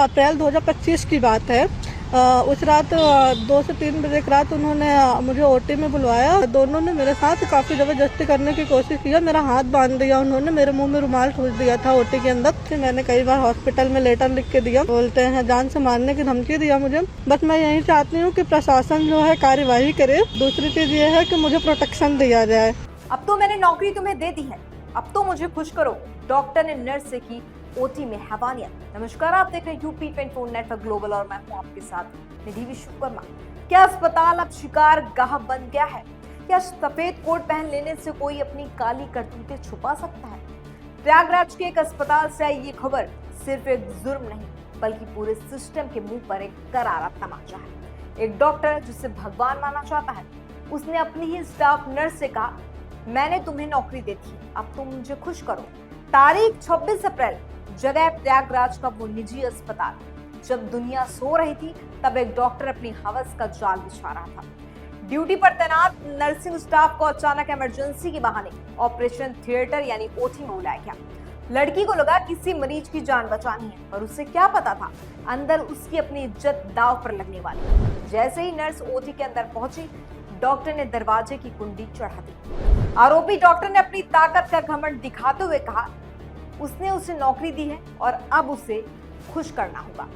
अप्रैल 2025 की बात है। उस रात 2 से 3 बजे की रात उन्होंने मुझे ओटी में बुलवाया। दोनों ने मेरे साथ काफ़ी ज़बरदस्ती करने की कोशिश की। मेरा हाथ बांध दिया उन्होंने, मेरे मुंह में रुमाल ठूस दिया था ओटी के अंदर। फिर मैंने कई बार हॉस्पिटल में लेटर लिख के दिया, बोलते हैं जान से मारने की धमकी दिया मुझे। बस मैं यही चाहती हूँ कि प्रशासन जो है कार्यवाही करे। दूसरी चीज़ ये है कि मुझे प्रोटेक्शन दिया जाए। अब तो मैंने नौकरी तुम्हें दे दी है, अब तो मुझे खुश करो। डॉक्टर ने नर्स से की ओटी में हैवानियत। नमस्कार, आप देख रहे हैं यूपी 24 नेटवर्क ग्लोबल और मैं हूं आपके साथ निधि विश्वकर्मा। क्या अस्पताल अब शिकार गाह बन गया है? क्या सफेद कोट पहन लेने से कोई अपनी काली करतूतें छुपा सकता है? प्रयागराज के एक अस्पताल से आई ये खबर सिर्फ एक जुर्म नहीं बल्कि पूरे सिस्टम के मुंह पर एक करारा तमाचा है। एक डॉक्टर जिसे भगवान माना चाहता है, उसने अपनी ही स्टाफ नर्स से कहा, मैंने तुम्हें नौकरी दी थी, अब तुम मुझे खुश करो। तारीख 26 अप्रैल, जगह प्रयागराज का वो निजी अस्पताल। जब दुनिया सो रही थी तब एक डॉक्टर अपनी हवस का जाल बिछा रहा था। ड्यूटी पर तैनात नर्सिंग स्टाफ को अचानक इमरजेंसी के बहाने ऑपरेशन थिएटर यानी ओटी में बुलाया गया। लड़की को लगा किसी मरीज की जान बचानी है, पर उसे क्या पता था अंदर उसकी अपनी इज्जत दांव पर लगने वाली। जैसे ही नर्स ओटी के अंदर पहुंची, डॉक्टर ने दरवाजे की कुंडी चढ़ा दी। आरोपी डॉक्टर ने अपनी ताकत का घमंड दिखाते हुए कहा, उसने उसे नौकरी दी है और अब उसे खुश करना होगा।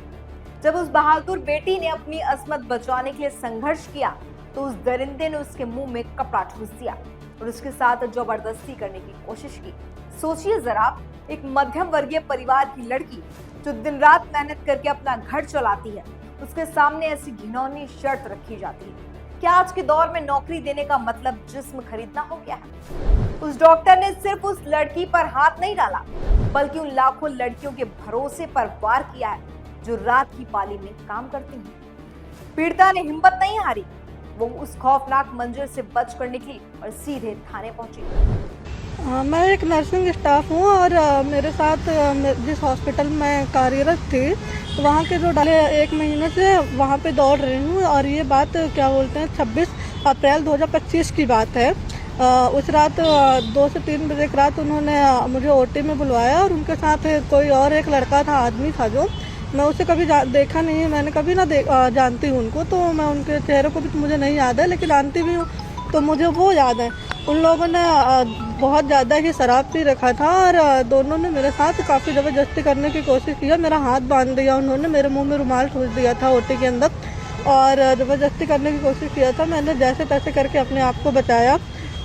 जब उस बहादुर बेटी ने अपनी अस्मत बचाने के लिए संघर्ष किया तो उस दरिंदे ने उसके मुंह में कपड़ा ठूस दिया और उसके साथ जबरदस्ती करने की कोशिश की। सोचिए जरा, एक मध्यम वर्गीय परिवार की लड़की जो दिन रात मेहनत करके अपना घर चलाती है, उसके सामने ऐसी घिनौनी शर्त रखी जाती है। क्या आज के दौर में नौकरी देने का मतलब जिस्म खरीदना हो गया है? उस डॉक्टर ने सिर्फ उस लड़की पर हाथ नहीं डाला बल्कि उन लाखों लड़कियों के भरोसे पर वार किया है जो रात की पाली में काम करती हैं। पीड़िता ने हिम्मत नहीं हारी, वो उस खौफनाक मंजर से बच कर निकली और सीधे थाने पहुंची। मैं एक नर्सिंग स्टाफ हूँ और मेरे साथ जिस हॉस्पिटल में कार्यरत थी, वहाँ के जो डाले 1 महीने से वहाँ पे दौड़ रही हूँ। और ये बात क्या बोलते हैं 26 अप्रैल 2025 की बात है। उस रात 2 से 3 बजे की रात उन्होंने मुझे ओटी में बुलवाया और उनके साथ कोई और एक लड़का था, आदमी था, जो मैं उसे कभी देखा नहीं है, मैंने कभी ना जानती हूँ उनको, तो मैं उनके चेहरे को भी मुझे नहीं याद है, लेकिन जानती भी हूँ तो मुझे वो याद है। उन लोगों ने बहुत ज़्यादा ही शराब पी रखा था और दोनों ने मेरे साथ काफ़ी ज़बरदस्ती करने की कोशिश की। मेरा हाथ बांध दिया उन्होंने, मेरे मुंह में रुमाल ठूस दिया था ओटी के अंदर और ज़बरदस्ती करने की कोशिश किया था। मैंने जैसे तैसे करके अपने आप को बचाया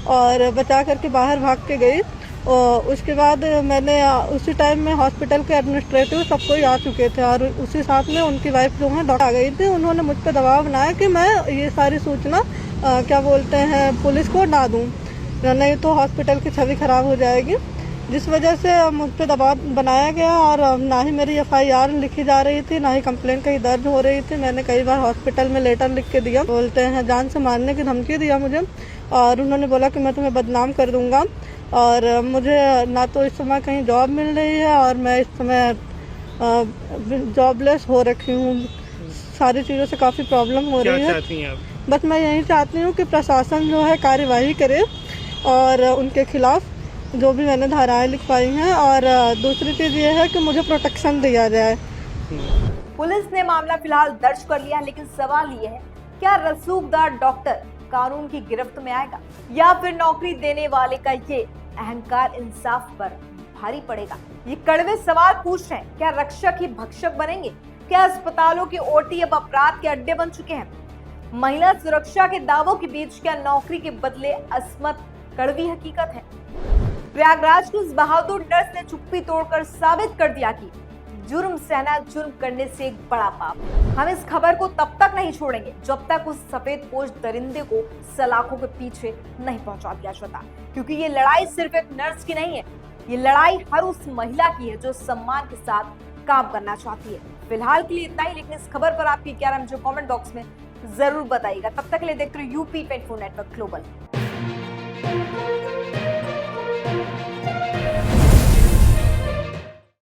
और बचा करके बाहर भाग के गई। और उसके बाद मैंने उसी टाइम में हॉस्पिटल के एडमिनिस्ट्रेटिव सब कोई आ चुके थे और उसी साथ में उनकी वाइफ जो है डॉक्टर आ गई थी। उन्होंने मुझ पर दबाव बनाया कि मैं ये सारी सूचना क्या बोलते हैं पुलिस को ना दूँ, नहीं तो हॉस्पिटल की छवि खराब हो जाएगी, जिस वजह से मुझ पर दबाव बनाया गया। और ना ही मेरी FIR लिखी जा रही थी, ना ही कंप्लेंट कहीं दर्ज हो रही थी। मैंने कई बार हॉस्पिटल में लेटर लिख के दिया, बोलते हैं जान से मारने की धमकी दिया मुझे और उन्होंने बोला कि मैं तुम्हें बदनाम कर दूंगा। और मुझे ना तो इस समय कहीं जॉब मिल रही है और मैं इस समय जॉबलेस हो रखी हूँ। सारी चीज़ों से काफ़ी प्रॉब्लम हो रही है। क्या चाहती हैं आप? बस मैं यही चाहती हूँ कि प्रशासन जो है कार्यवाही करे और उनके खिलाफ जो भी मैंने धाराएं लिखवाई हैं। और दूसरी चीज़ ये है कि मुझे प्रोटेक्शन दिया जाए। पुलिस ने मामला फिलहाल दर्ज कर लिया, लेकिन सवाल ये है, क्या रसूखदार डॉक्टर कानून की गिरफ्त में आएगा या फिर नौकरी देने वाले का ये अहंकार इंसाफ पर भारी पड़ेगा? ये कड़वे सवाल पूछ रहे हैं। क्या रक्षक ही भक्षक बनेंगे? क्या अस्पतालों के ओटी अब अपराध के अड्डे बन चुके हैं? महिला सुरक्षा के दावों के बीच क्या नौकरी के बदले अस्मत कड़वी हकीकत है? प्रयागराज की उस बहादुर नर्स ने चुप्पी तोड़कर साबित कर दिया कि जुर्म सहना जुर्म करने से एक बड़ा पाप है। हम इस खबर को तब तक नहीं छोड़ेंगे जब तक उस सफेद पोश दरिंदे को सलाखों के पीछे नहीं पहुंचा दिया जाता, क्योंकि ये लड़ाई सिर्फ एक नर्स की नहीं है, ये लड़ाई हर उस महिला की है जो सम्मान के साथ काम करना चाहती है। फिलहाल के लिए इतना ही, लेकिन इस खबर पर आपकी क्या राय है मुझे कमेंट बॉक्स में जरूर बताइएगा। तब तक के लिए देखते रहिए यूपी 24 नेटवर्क ग्लोबल।